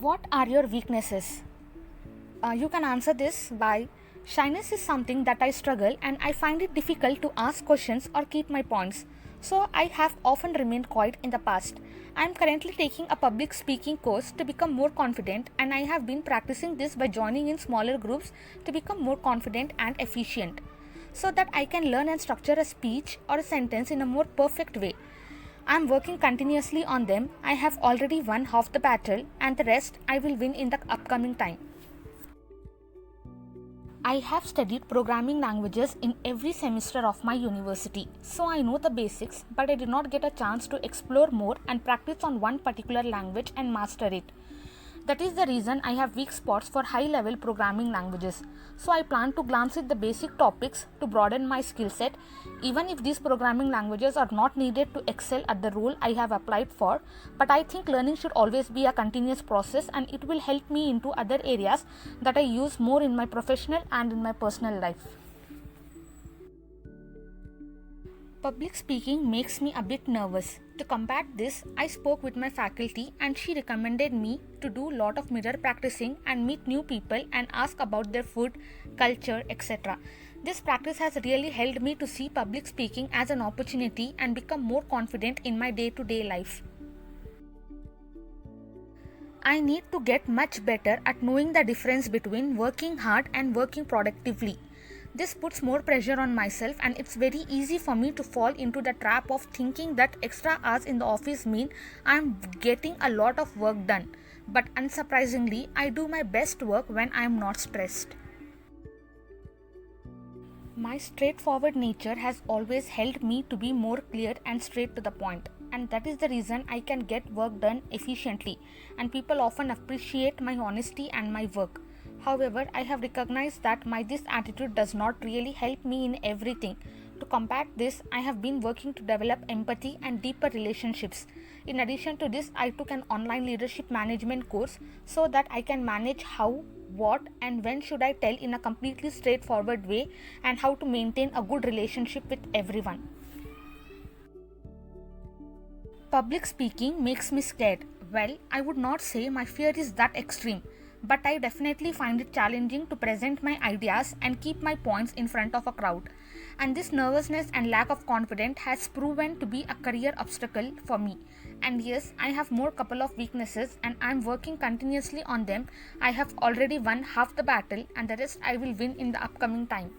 What are your weaknesses? You can answer this by shyness is something that I struggle and I find it difficult to ask questions or keep my points. So I have often remained quiet in the past. I am currently taking a public speaking course to become more confident, and I have been practicing this by joining in smaller groups to become more confident and efficient so that I can learn and structure a speech or a sentence in a more perfect way. I am working continuously on them. I have already won half the battle, and the rest I will win in the upcoming time. I have studied programming languages in every semester of my university, so I know the basics, but I did not get a chance to explore more and practice on one particular language and master it. That is the reason I have weak spots for high level programming languages. So I plan to glance at the basic topics to broaden my skill set, even if these programming languages are not needed to excel at the role I have applied for. But I think learning should always be a continuous process, and it will help me into other areas that I use more in my professional and in my personal life. Public speaking makes me a bit nervous. To combat this, I spoke with my faculty and she recommended me to do a lot of mirror practicing and meet new people and ask about their food, culture, etc. This practice has really helped me to see public speaking as an opportunity and become more confident in my day-to-day life. I need to get much better at knowing the difference between working hard and working productively. This puts more pressure on myself, and it's very easy for me to fall into the trap of thinking that extra hours in the office mean I'm getting a lot of work done. But unsurprisingly, I do my best work when I'm not stressed. My straightforward nature has always helped me to be more clear and straight to the point, and that is the reason I can get work done efficiently, and people often appreciate my honesty and my work. However, I have recognized that this attitude does not really help me in everything. To combat this, I have been working to develop empathy and deeper relationships. In addition to this, I took an online leadership management course so that I can manage how, what, and when should I tell in a completely straightforward way, and how to maintain a good relationship with everyone. Public speaking makes me scared. Well, I would not say my fear is that extreme, but I definitely find it challenging to present my ideas and keep my points in front of a crowd. And this nervousness and lack of confidence has proven to be a career obstacle for me. And yes, I have more couple of weaknesses and I am working continuously on them. I have already won half the battle, and the rest I will win in the upcoming time.